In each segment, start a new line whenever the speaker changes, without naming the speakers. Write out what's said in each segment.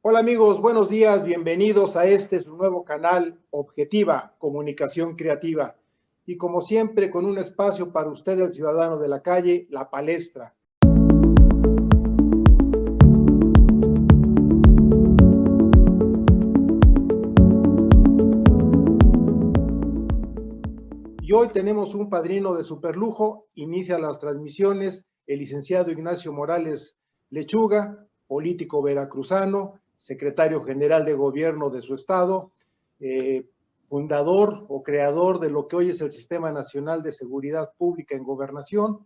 Hola amigos, buenos días, bienvenidos a este su nuevo canal Objetiva, Comunicación Creativa. Y como siempre, con un espacio para usted, el ciudadano de la calle, La Palestra. Y hoy tenemos un padrino de superlujo, inicia las transmisiones el licenciado Ignacio Morales Lechuga, político veracruzano, secretario general de gobierno de su estado, fundador o creador de lo que hoy es el Sistema Nacional de Seguridad Pública en Gobernación,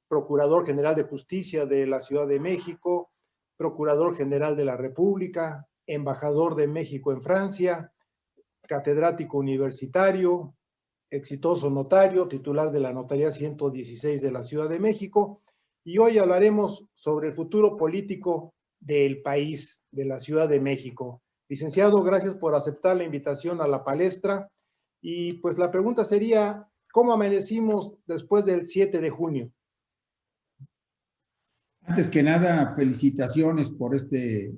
Procurador General de Justicia de la Ciudad de México, Procurador General de la República, Embajador de México en Francia, catedrático universitario, exitoso notario, titular de la Notaría 116 de la Ciudad de México, y hoy hablaremos sobre el futuro político del país, de la Ciudad de México. Licenciado, gracias por aceptar la invitación a la palestra, y pues la pregunta sería, ¿cómo amanecimos después del 7 de junio?
Antes que nada, felicitaciones por este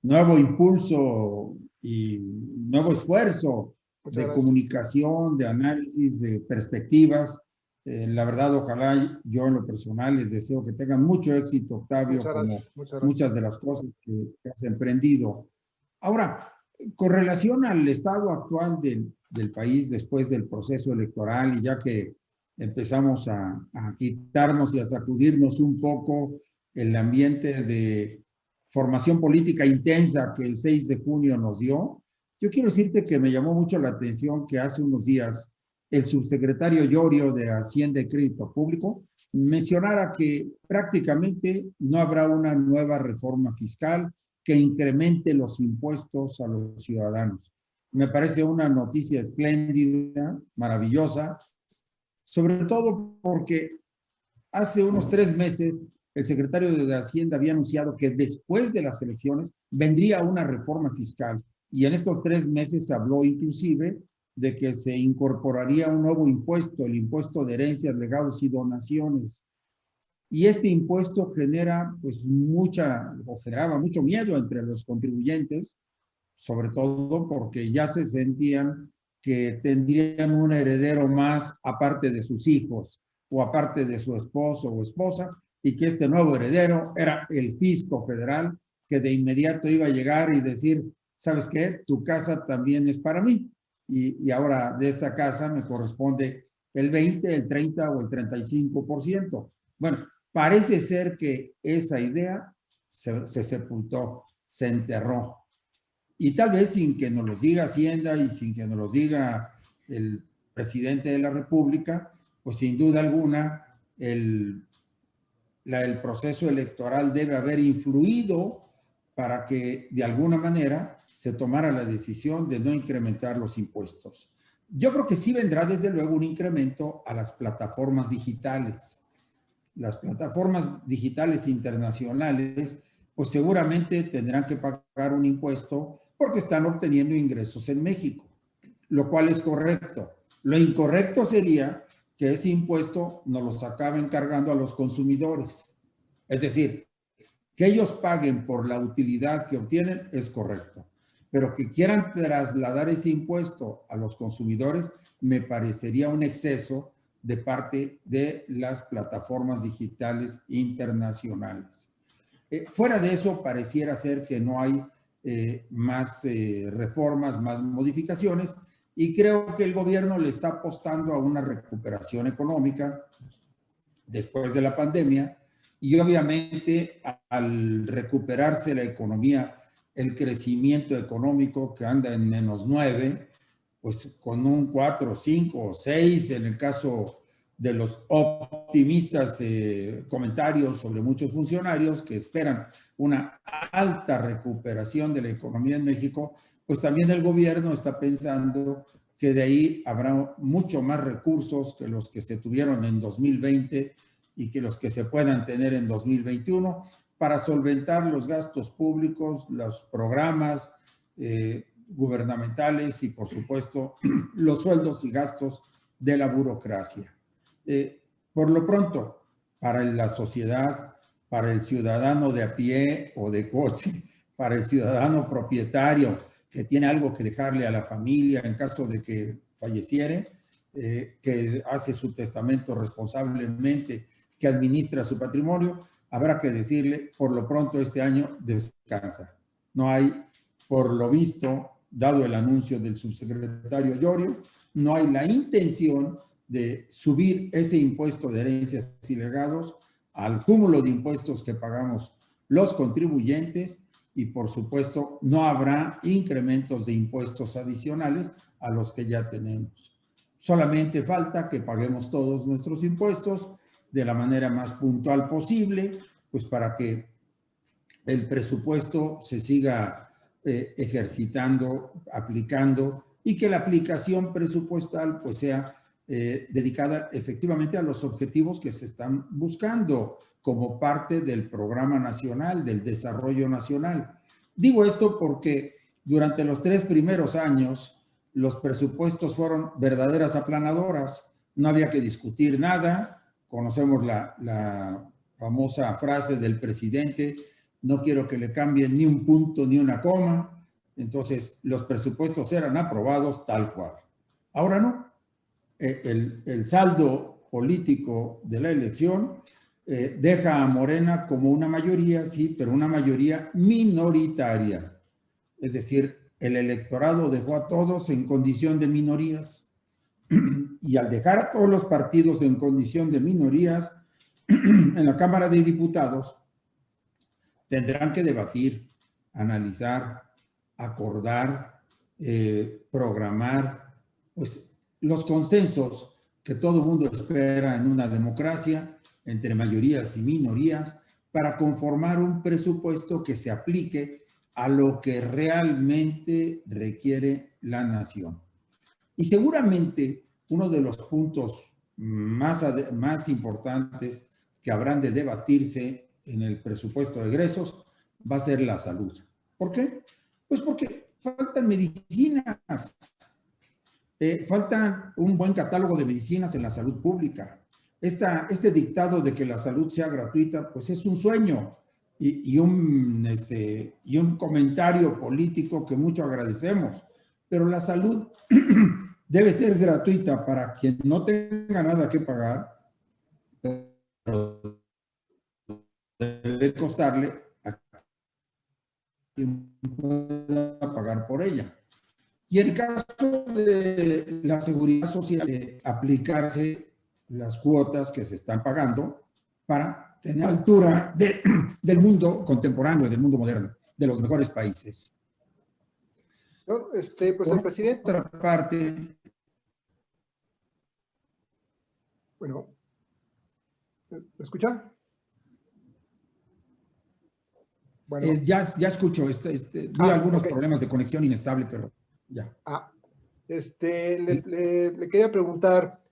nuevo impulso y nuevo esfuerzo
Muchas
de
gracias.
comunicación, de análisis, de perspectivas. La verdad, ojalá yo en lo personal les deseo que tengan mucho éxito, Octavio,
Muchas
como
gracias. Muchas gracias.
muchas de las cosas que has emprendido. Ahora, con relación al estado actual del país después del proceso electoral y ya que empezamos a quitarnos y a sacudirnos un poco el ambiente de formación política intensa que el 6 de junio nos dio, yo quiero decirte que me llamó mucho la atención que hace unos días el subsecretario Llorio de Hacienda y Crédito Público mencionara que prácticamente no habrá una nueva reforma fiscal que incremente los impuestos a los ciudadanos. Me parece una noticia espléndida, maravillosa, sobre todo porque hace unos 3 meses el secretario de Hacienda había anunciado que después de las elecciones vendría una reforma fiscal y en estos 3 meses habló inclusive de que se incorporaría un nuevo impuesto, el impuesto de herencias, legados y donaciones. Y este impuesto genera pues generaba mucho miedo entre los contribuyentes, sobre todo porque ya se sentían que tendrían un heredero más aparte de sus hijos o aparte de su esposo o esposa, y que este nuevo heredero era el fisco federal, que de inmediato iba a llegar y decir, ¿sabes qué? Tu casa también es para mí, y ahora de esta casa me corresponde el 20, el 30 o el 35%. Bueno, parece ser que esa idea se sepultó, se enterró. Y tal vez sin que nos los diga Hacienda y sin que nos los diga el presidente de la República, pues sin duda alguna el proceso electoral debe haber influido para que de alguna manera se tomara la decisión de no incrementar los impuestos. Yo creo que sí vendrá desde luego un incremento a las plataformas digitales. Las plataformas digitales internacionales pues seguramente tendrán que pagar un impuesto porque están obteniendo ingresos en México, lo cual es correcto. Lo incorrecto sería que ese impuesto nos los acaben cargando a los consumidores. Es decir, que ellos paguen por la utilidad que obtienen es correcto, pero que quieran trasladar ese impuesto a los consumidores me parecería un exceso de parte de las plataformas digitales internacionales. Fuera de eso, pareciera ser que no hay más reformas, más modificaciones, y creo que el gobierno le está apostando a una recuperación económica después de la pandemia, y obviamente al recuperarse la economía, el crecimiento económico que anda en -9, pues con un 4, 5 o 6 en el caso de los optimistas comentarios sobre muchos funcionarios que esperan una alta recuperación de la economía en México, pues también el gobierno está pensando que de ahí habrá mucho más recursos que los que se tuvieron en 2020 y que los que se puedan tener en 2021 para solventar los gastos públicos, los programas gubernamentales y, por supuesto, los sueldos y gastos de la burocracia. Por lo pronto, para la sociedad, para el ciudadano de a pie o de coche para el ciudadano propietario que tiene algo que dejarle a la familia en caso de que falleciere, que hace su testamento responsablemente, que administra su patrimonio, habrá que decirle, por lo pronto este año descansa. No hay, por lo visto, dado el anuncio del subsecretario Llorio, no hay la intención de subir ese impuesto de herencias y legados al cúmulo de impuestos que pagamos los contribuyentes, y por supuesto no habrá incrementos de impuestos adicionales a los que ya tenemos. Solamente falta que paguemos todos nuestros impuestos de la manera más puntual posible, pues para que el presupuesto se siga ejercitando, aplicando, y que la aplicación presupuestal pues sea dedicada efectivamente a los objetivos que se están buscando como parte del programa nacional, del desarrollo nacional. Digo esto porque durante los 3 primeros años los presupuestos fueron verdaderas aplanadoras, no había que discutir nada. Conocemos la famosa frase del presidente: no quiero que le cambien ni un punto ni una coma. Entonces los presupuestos eran aprobados tal cual. Ahora no. El saldo político de la elección deja a Morena como una mayoría, sí, pero una mayoría minoritaria. Es decir, el electorado dejó a todos en condición de minorías, y al dejar a todos los partidos en condición de minorías, en la Cámara de Diputados tendrán que debatir, analizar, acordar, programar, pues los consensos que todo el mundo espera en una democracia entre mayorías y minorías, para conformar un presupuesto que se aplique a lo que realmente requiere la nación. Y seguramente uno de los puntos más importantes que habrán de debatirse en el presupuesto de egresos va a ser la salud. ¿Por qué? Pues porque faltan medicinas. Falta un buen catálogo de medicinas en la salud pública. Este dictado de que la salud sea gratuita, pues es un sueño y un comentario político que mucho agradecemos. Pero la salud debe ser gratuita para quien no tenga nada que pagar, pero debe costarle a quien pueda pagar por ella. Y en el caso de la seguridad social, aplicarse las cuotas que se están pagando para tener altura del mundo contemporáneo, del mundo moderno, de los mejores países.
Pues el presidente...
Por otra parte...
Bueno, ¿me escucha?
Bueno. Ya escucho, vi algunos problemas de conexión inestable, pero ya.
Le quería preguntar,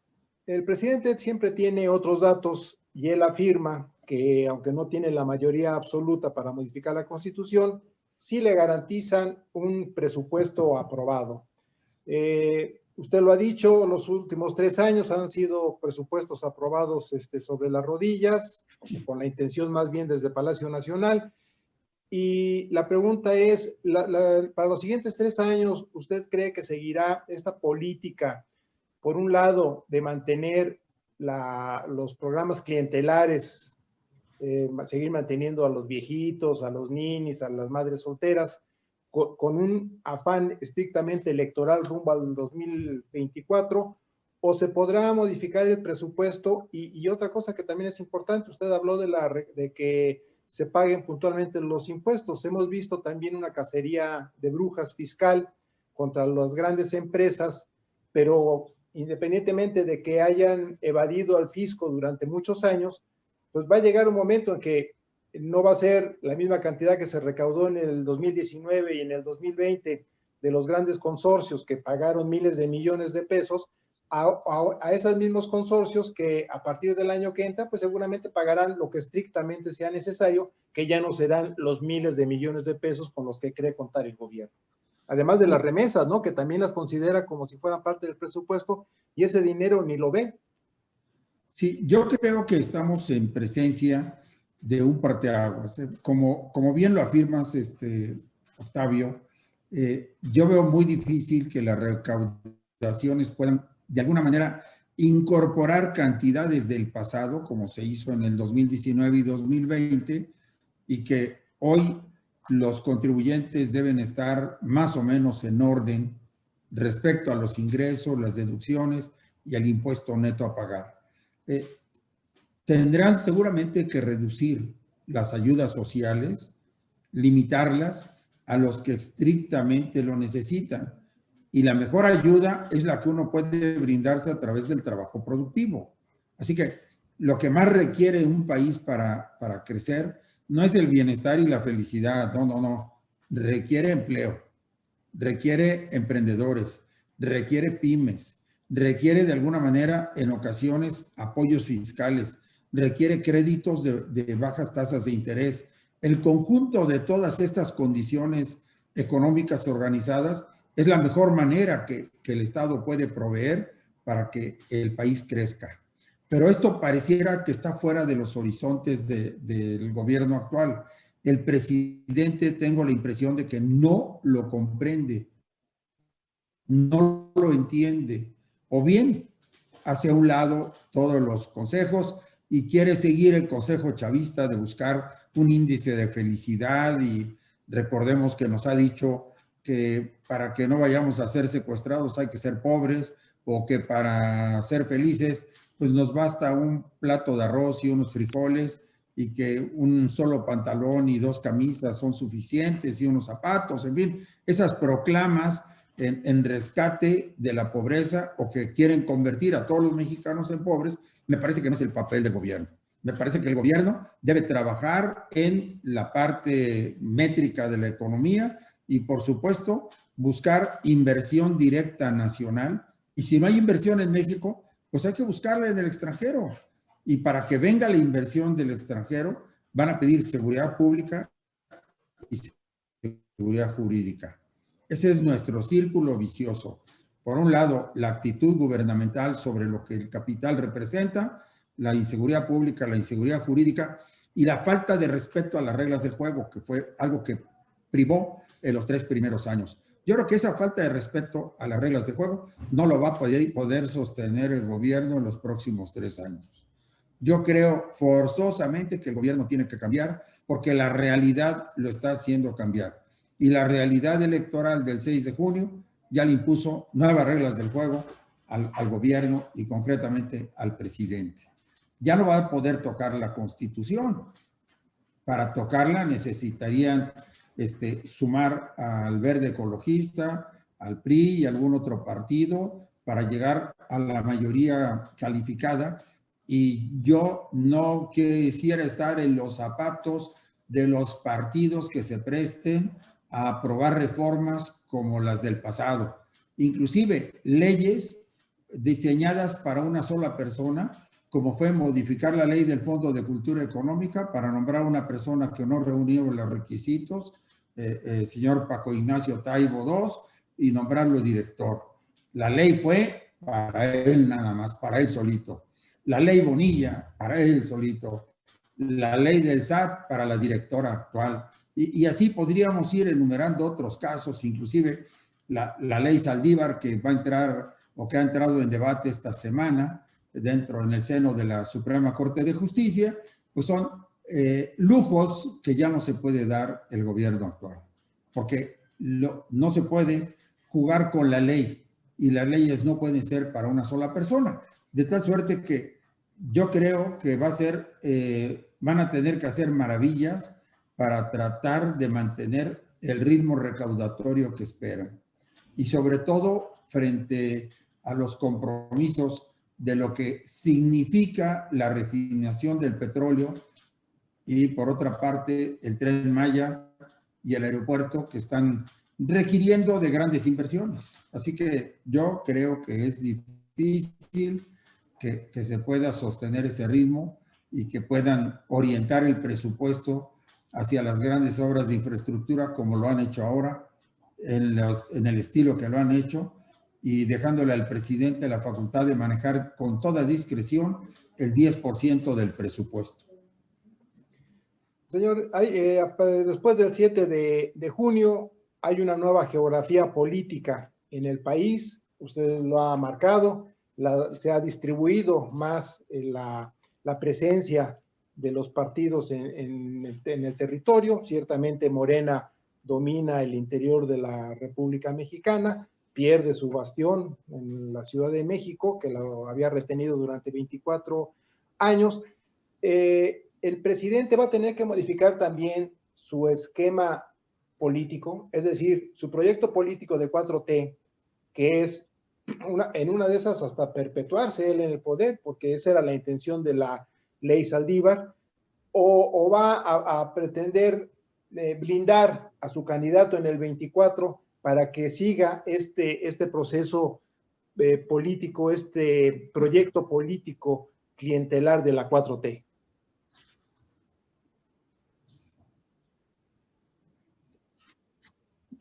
el presidente siempre tiene otros datos y él afirma que aunque no tiene la mayoría absoluta para modificar la Constitución, sí le garantizan un presupuesto aprobado. Usted lo ha dicho, los últimos 3 años han sido presupuestos aprobados sobre las rodillas, con la intención más bien desde Palacio Nacional. Y la pregunta es, para los siguientes 3 años, ¿usted cree que seguirá esta política, por un lado, de mantener los programas clientelares, seguir manteniendo a los viejitos, a los ninis, a las madres solteras, con un afán estrictamente electoral rumbo al 2024, o se podrá modificar el presupuesto? Y otra cosa que también es importante, usted habló de que se paguen puntualmente los impuestos. Hemos visto también una cacería de brujas fiscal contra las grandes empresas, pero independientemente de que hayan evadido al fisco durante muchos años, pues va a llegar un momento en que no va a ser la misma cantidad que se recaudó en el 2019 y en el 2020 de los grandes consorcios que pagaron miles de millones de pesos, a esos mismos consorcios que a partir del año que entra, pues seguramente pagarán lo que estrictamente sea necesario, que ya no serán los miles de millones de pesos con los que cree contar el gobierno. Además de las remesas, ¿no? Que también las considera como si fueran parte del presupuesto, y ese dinero ni lo ve.
Sí, yo creo que estamos en presencia de un parteaguas. Como bien lo afirmas, Octavio, yo veo muy difícil que las recaudaciones puedan, de alguna manera, incorporar cantidades del pasado, como se hizo en el 2019 y 2020, y que hoy los contribuyentes deben estar más o menos en orden respecto a los ingresos, las deducciones y el impuesto neto a pagar. Tendrán seguramente que reducir las ayudas sociales, limitarlas a los que estrictamente lo necesitan. Y la mejor ayuda es la que uno puede brindarse a través del trabajo productivo. Así que lo que más requiere un país para crecer no es el bienestar y la felicidad, no. Requiere empleo, requiere emprendedores, requiere pymes, requiere de alguna manera en ocasiones apoyos fiscales, requiere créditos de bajas tasas de interés. El conjunto de todas estas condiciones económicas organizadas es la mejor manera que el Estado puede proveer para que el país crezca. Pero esto pareciera que está fuera de los horizontes del gobierno actual. El presidente, tengo la impresión de que no lo comprende, no lo entiende, o bien hace a un lado todos los consejos y quiere seguir el consejo chavista de buscar un índice de felicidad, y recordemos que nos ha dicho que para que no vayamos a ser secuestrados hay que ser pobres, o que para ser felices pues nos basta un plato de arroz y unos frijoles, y que un solo pantalón y 2 camisas son suficientes, y unos zapatos, en fin, esas proclamas en rescate de la pobreza, o que quieren convertir a todos los mexicanos en pobres. Me parece que no es el papel del gobierno. Me parece que el gobierno debe trabajar en la parte métrica de la economía y, por supuesto, buscar inversión directa nacional. Y si no hay inversión en México, pues hay que buscarla en el extranjero. Y para que venga la inversión del extranjero, van a pedir seguridad pública y seguridad jurídica. Ese es nuestro círculo vicioso. Por un lado, la actitud gubernamental sobre lo que el capital representa, la inseguridad pública, la inseguridad jurídica y la falta de respeto a las reglas del juego, que fue algo que privó en los 3 primeros años. Yo creo que esa falta de respeto a las reglas del juego no lo va a poder sostener el gobierno en los próximos 3 años. Yo creo forzosamente que el gobierno tiene que cambiar, porque la realidad lo está haciendo cambiar. Y la realidad electoral del 6 de junio ya le impuso nuevas reglas del juego al gobierno y concretamente al presidente. Ya no va a poder tocar la Constitución. Para tocarla necesitarían sumar al Verde Ecologista, al PRI y algún otro partido para llegar a la mayoría calificada. Y yo no quisiera estar en los zapatos de los partidos que se presten a aprobar reformas como las del pasado, inclusive leyes diseñadas para una sola persona, como fue modificar la ley del Fondo de Cultura Económica para nombrar a una persona que no reunía los requisitos, señor Paco Ignacio Taibo II, y nombrarlo director. La ley fue para él nada más, para él solito. La ley Bonilla, para él solito. La ley del SAT para la directora actual. Y así podríamos ir enumerando otros casos, inclusive la ley Saldívar, que va a entrar o que ha entrado en debate esta semana en el seno de la Suprema Corte de Justicia, pues son lujos que ya no se puede dar el gobierno actual, porque no se puede jugar con la ley, y las leyes no pueden ser para una sola persona, de tal suerte que yo creo que van a tener que hacer maravillas para tratar de mantener el ritmo recaudatorio que esperan. Y sobre todo frente a los compromisos de lo que significa la refinación del petróleo, y por otra parte el Tren Maya y el aeropuerto, que están requiriendo de grandes inversiones. Así que yo creo que es difícil que se pueda sostener ese ritmo y que puedan orientar el presupuesto hacia las grandes obras de infraestructura como lo han hecho ahora, en el estilo que lo han hecho, y dejándole al presidente la facultad de manejar con toda discreción el 10% del presupuesto.
Señor, después del 7 de junio hay una nueva geografía política en el país, usted lo ha marcado, se ha distribuido más la presencia de los partidos en el territorio. Ciertamente Morena domina el interior de la República Mexicana, pierde su bastión en la Ciudad de México, que lo había retenido durante 24 años. El presidente va a tener que modificar también su esquema político, es decir, su proyecto político de 4T, que es en una de esas hasta perpetuarse él en el poder, porque esa era la intención de la ley Saldívar, o va a pretender blindar a su candidato en el 24 para que siga este proceso político, este proyecto político clientelar de la 4T.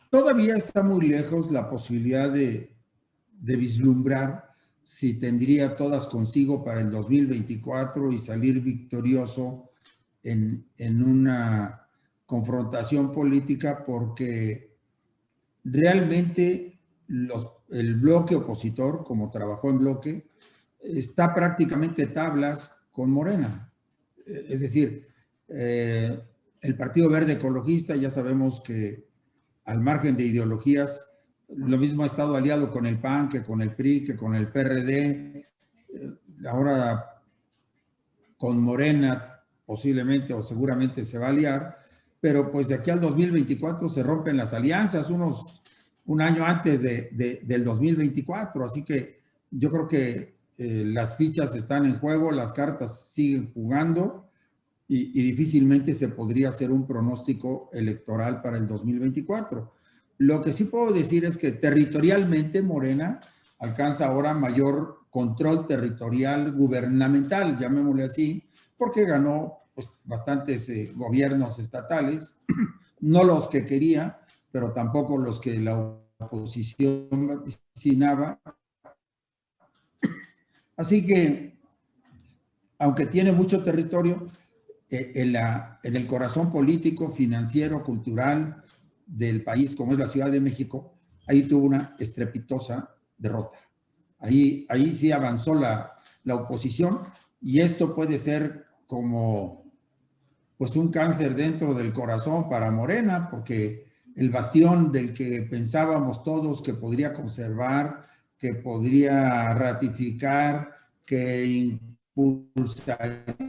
Todavía está muy lejos la posibilidad de vislumbrar si tendría todas consigo para el 2024 y salir victorioso en una confrontación política, porque realmente el bloque opositor, como trabajó en bloque, está prácticamente tablas con Morena. Es decir, el Partido Verde Ecologista, ya sabemos que al margen de ideologías, lo mismo ha estado aliado con el PAN, que con el PRI, que con el PRD, ahora con Morena posiblemente o seguramente se va a aliar, pero pues de aquí al 2024 se rompen las alianzas, un año antes del 2024, así que yo creo que las fichas están en juego, las cartas siguen jugando y difícilmente se podría hacer un pronóstico electoral para el 2024. Lo que sí puedo decir es que territorialmente Morena alcanza ahora mayor control territorial gubernamental, llamémosle así, porque ganó pues, bastantes gobiernos estatales, no los que quería, pero tampoco los que la oposición vaticinaba. Así que, aunque tiene mucho territorio, en el corazón político, financiero, cultural del país, como es la Ciudad de México, ahí tuvo una estrepitosa derrota. Ahí sí avanzó la oposición, y esto puede ser como pues un cáncer dentro del corazón para Morena, porque el bastión del que pensábamos todos que podría conservar, que podría ratificar, que impulsaría,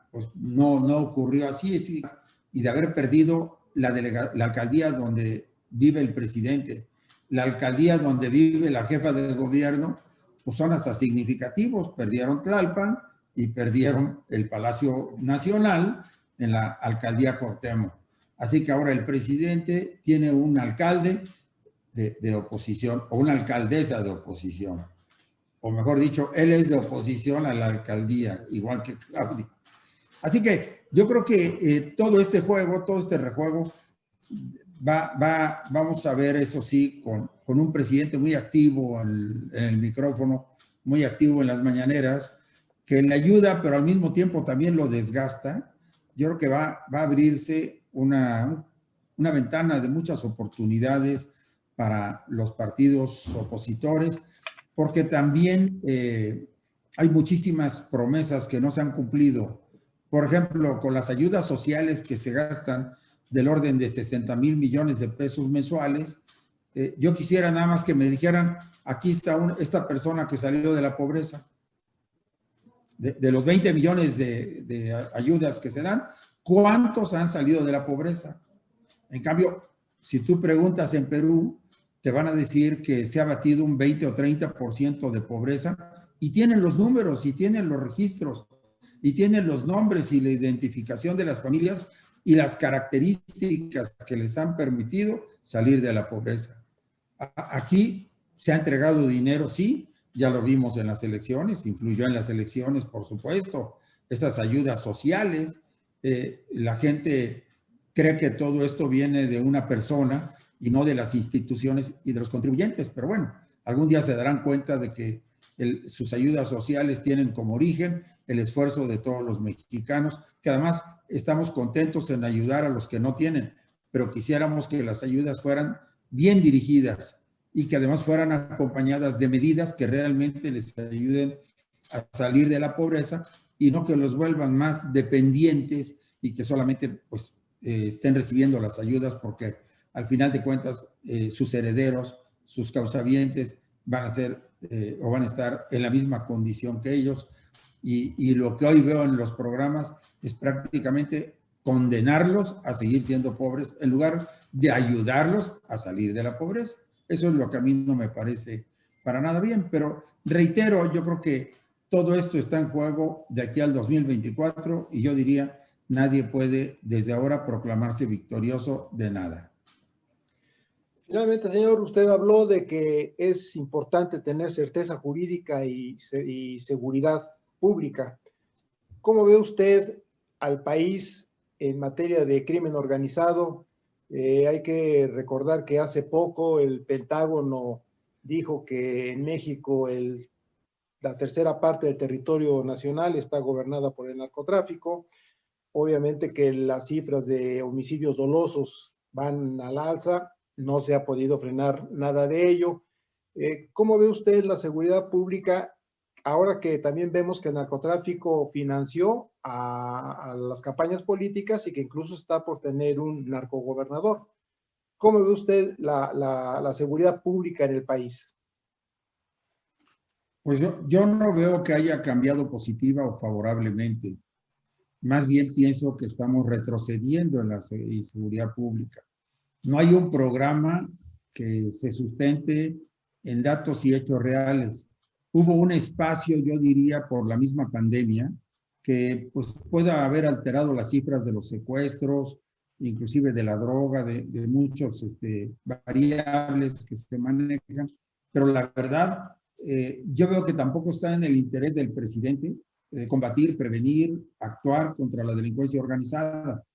pues no ocurrió así, y de haber perdido la alcaldía donde vive el presidente, la alcaldía donde vive la jefa de gobierno, pues son hasta significativos. Perdieron Tlalpan y perdieron el Palacio Nacional en la alcaldía Cuauhtémoc. Así que ahora el presidente tiene un alcalde de oposición o una alcaldesa de oposición. O mejor dicho, él es de oposición a la alcaldía, igual que Claudia. Así que yo creo que todo este rejuego, vamos a ver, eso sí, con un presidente muy activo en el micrófono, muy activo en las mañaneras, que le ayuda, pero al mismo tiempo también lo desgasta. Yo creo que va a abrirse una ventana de muchas oportunidades para los partidos opositores, porque también hay muchísimas promesas que no se han cumplido. Por ejemplo, con las ayudas sociales que se gastan del orden de 60 mil millones de pesos mensuales, yo quisiera nada más que me dijeran, aquí está esta persona que salió de la pobreza. De los 20 millones de ayudas que se dan, ¿cuántos han salido de la pobreza? En cambio, si tú preguntas en Perú, te van a decir que se ha batido un 20 o 30% de pobreza, y tienen los números, y tienen los registros, y tienen los nombres y la identificación de las familias y las características que les han permitido salir de la pobreza. Aquí se ha entregado dinero, sí, ya lo vimos en las elecciones, influyó en las elecciones, por supuesto, esas ayudas sociales. La gente cree que todo esto viene de una persona y no de las instituciones y de los contribuyentes, pero bueno, algún día se darán cuenta de que sus ayudas sociales tienen como origen el esfuerzo de todos los mexicanos, que además estamos contentos en ayudar a los que no tienen, pero quisiéramos que las ayudas fueran bien dirigidas y que además fueran acompañadas de medidas que realmente les ayuden a salir de la pobreza y no que los vuelvan más dependientes y que solamente pues, estén recibiendo las ayudas porque al final de cuentas sus herederos, sus causavientes van a ser o van a estar en la misma condición que ellos. Y lo que hoy veo en los programas es prácticamente condenarlos a seguir siendo pobres en lugar de ayudarlos a salir de la pobreza. Eso es lo que a mí no me parece para nada bien, pero reitero, yo creo que todo esto está en juego de aquí al 2024 y yo diría, nadie puede desde ahora proclamarse victorioso de nada.
Finalmente, señor, usted habló de que es importante tener certeza jurídica y seguridad pública. ¿Cómo ve usted al país en materia de crimen organizado? Hay que recordar que hace poco el Pentágono dijo que en México la tercera parte del territorio nacional está gobernada por el narcotráfico. Obviamente que las cifras de homicidios dolosos van al alza, no se ha podido frenar nada de ello. ¿Cómo ve usted la seguridad pública ahora que también vemos que el narcotráfico financió a las campañas políticas y que incluso está por tener un narcogobernador? ¿Cómo ve usted la seguridad pública en el país?
Pues yo no veo que haya cambiado positiva o favorablemente. Más bien pienso que estamos retrocediendo en la seguridad pública. No hay un programa que se sustente en datos y hechos reales. Hubo un espacio, yo diría, por la misma pandemia, que pues, pueda haber alterado las cifras de los secuestros, inclusive de la droga, de muchos variables que se manejan, pero la verdad, yo veo que tampoco está en el interés del presidente combatir, prevenir, actuar contra la delincuencia organizada.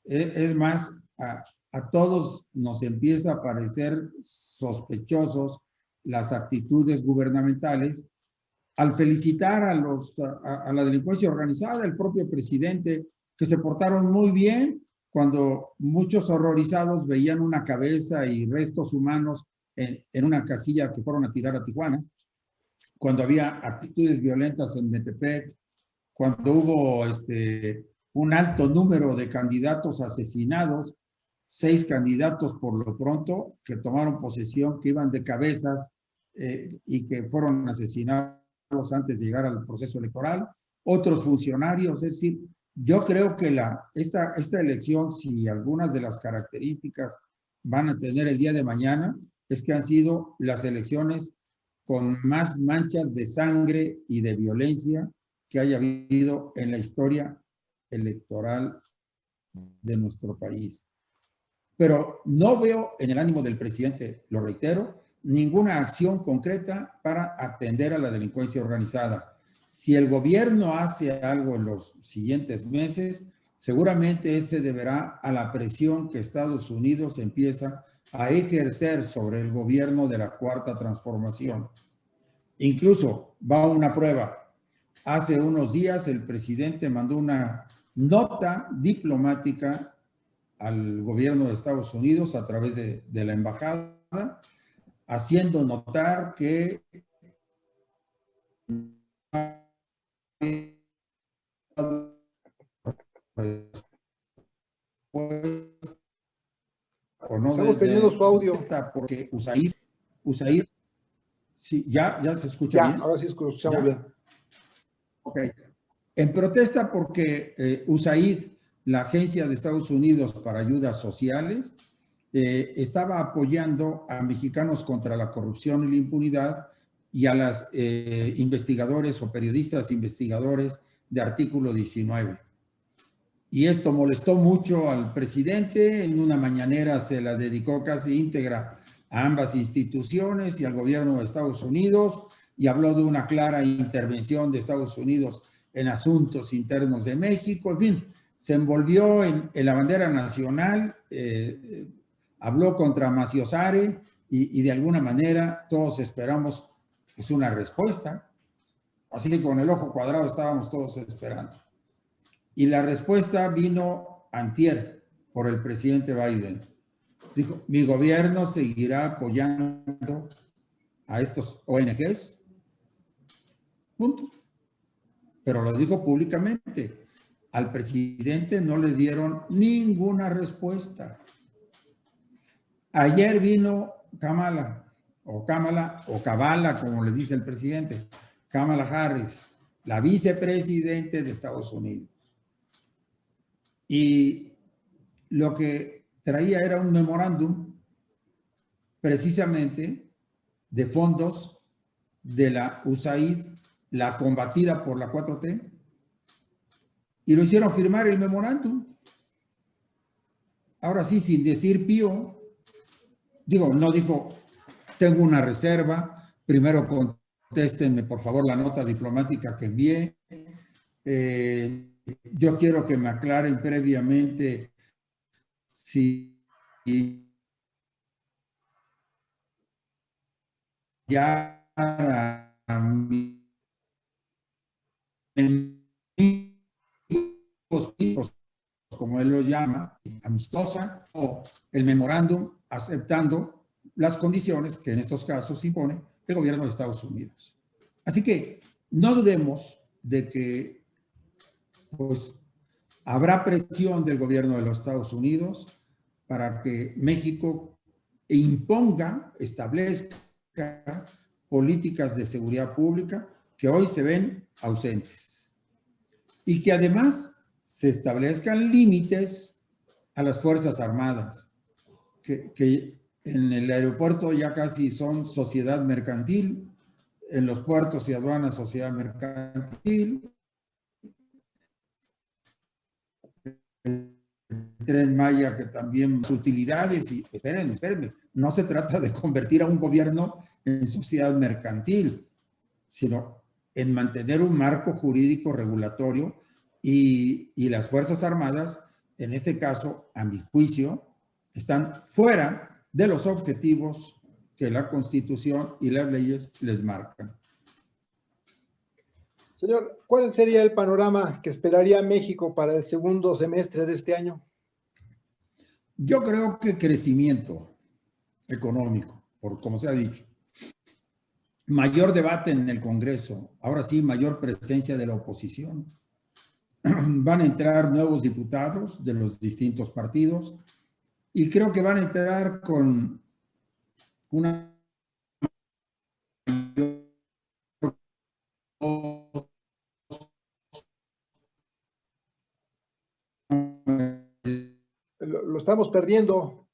Es más, a todos nos empieza a parecer sospechosos las actitudes gubernamentales al felicitar a la delincuencia organizada, el propio presidente, que se portaron muy bien cuando muchos horrorizados veían una cabeza y restos humanos en una casilla que fueron a tirar a Tijuana, cuando había actitudes violentas en Metepec, cuando hubo un alto número de candidatos asesinados, 6 candidatos por lo pronto que tomaron posesión, que iban de cabezas y que fueron asesinados antes de llegar al proceso electoral, otros funcionarios, es decir, yo creo que esta elección, si algunas de las características van a tener el día de mañana, es que han sido las elecciones con más manchas de sangre y de violencia que haya habido en la historia electoral de nuestro país. Pero no veo en el ánimo del presidente, lo reitero, ninguna acción concreta para atender a la delincuencia organizada. Si el gobierno hace algo en los siguientes meses, seguramente ese deberá a la presión que Estados Unidos empieza a ejercer sobre el gobierno de la Cuarta Transformación. Incluso va una prueba. Hace unos días el presidente mandó una nota diplomática al gobierno de Estados Unidos a través de la embajada, haciendo notar que
Estamos perdiendo su audio.
Porque USAID, sí, ya se escucha bien.
Ahora sí escuchamos bien.
Ok. En protesta porque USAID, la agencia de Estados Unidos para ayudas sociales, estaba apoyando a mexicanos contra la corrupción y la impunidad y a las investigadores o periodistas investigadores de Artículo 19. Y esto molestó mucho al presidente. En una mañanera se la dedicó casi íntegra a ambas instituciones y al gobierno de Estados Unidos y habló de una clara intervención de Estados Unidos en asuntos internos de México. En fin, se envolvió en la bandera nacional, habló contra Maciosare y de alguna manera todos esperamos pues, una respuesta. Así que con el ojo cuadrado estábamos todos esperando. Y la respuesta vino antier por el presidente Biden. Dijo, mi gobierno seguirá apoyando a estos ONGs. Punto. Pero lo dijo públicamente. Al presidente no le dieron ninguna respuesta. Ayer vino Kamala, como le dice el presidente, Kamala Harris, la vicepresidente de Estados Unidos. Y lo que traía era un memorándum precisamente de fondos de la USAID, la combatida por la 4T, y lo hicieron firmar el memorándum. Ahora sí, sin decir pío, no dijo, tengo una reserva, primero contéstenme por favor la nota diplomática que envié, yo quiero que me aclaren previamente si ya como él lo llama, amistosa, o el memorándum aceptando las condiciones que en estos casos impone el gobierno de Estados Unidos. Así que no dudemos de que pues, habrá presión del gobierno de los Estados Unidos para que México imponga, establezca políticas de seguridad pública que hoy se ven ausentes. Y que además se establezcan límites a las Fuerzas Armadas, que en el aeropuerto ya casi son sociedad mercantil, en los puertos y aduanas sociedad mercantil, el Tren Maya que también sus utilidades, y espérenme, no se trata de convertir a un gobierno en sociedad mercantil, sino en mantener un marco jurídico regulatorio y las Fuerzas Armadas, en este caso, a mi juicio, están fuera de los objetivos que la Constitución y las leyes les marcan.
Señor, ¿cuál sería el panorama que esperaría México para el segundo semestre de este año?
Yo creo que crecimiento económico, por como se ha dicho. Mayor debate en el Congreso, ahora sí, mayor presencia de la oposición. Van a entrar nuevos diputados de los distintos partidos y creo que van a entrar con una
Lo estamos perdiendo.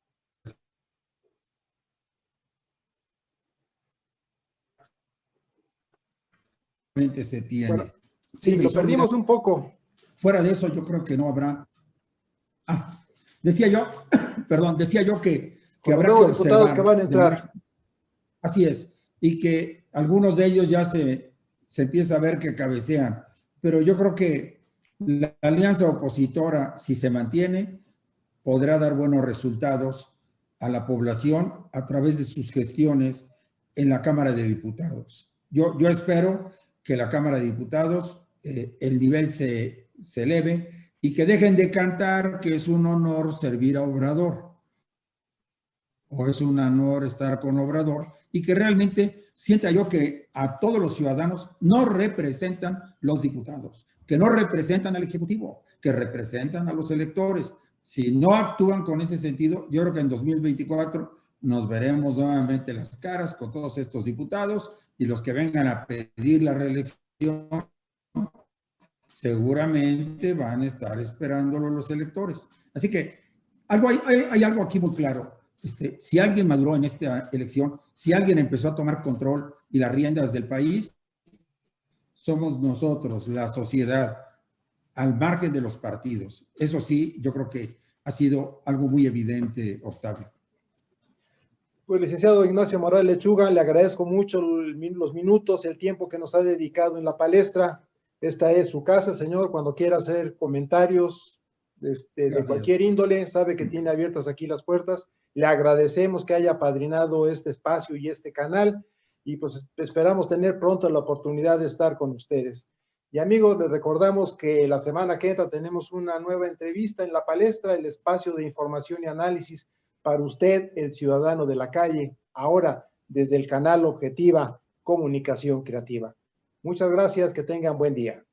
Se tiene.
Bueno, sí, lo perdimos un poco.
Fuera de eso, yo creo que no habrá. Decía yo que habrá que observar.
Diputados que van a entrar.
Así es. Y que algunos de ellos ya se empieza a ver que cabecean. Pero yo creo que la alianza opositora, si se mantiene, podrá dar buenos resultados a la población a través de sus gestiones en la Cámara de Diputados. Yo espero que la Cámara de Diputados el nivel se eleve y que dejen de cantar que es un honor servir a Obrador o es un honor estar con Obrador y que realmente sienta yo que a todos los ciudadanos no representan los diputados, que no representan al Ejecutivo, que representan a los electores. Si no actúan con ese sentido, yo creo que en 2024 nos veremos nuevamente las caras con todos estos diputados y los que vengan a pedir la reelección seguramente van a estar esperándolo los electores. Así que hay algo aquí muy claro. Si alguien maduró en esta elección, si alguien empezó a tomar control y las riendas del país, somos nosotros, la sociedad, al margen de los partidos. Eso sí, yo creo que ha sido algo muy evidente, Octavio.
Pues, licenciado Ignacio Morales Lechuga, le agradezco mucho los minutos, el tiempo que nos ha dedicado en la palestra. Esta es su casa, señor. Cuando quiera hacer comentarios de cualquier índole, sabe que tiene abiertas aquí las puertas. Le agradecemos que haya apadrinado este espacio y este canal. y pues esperamos tener pronto la oportunidad de estar con ustedes. Y amigos, les recordamos que la semana que entra tenemos una nueva entrevista en La Palestra, el espacio de información y análisis para usted, el ciudadano de la calle, ahora desde el canal Objetiva Comunicación Creativa. Muchas gracias, que tengan buen día.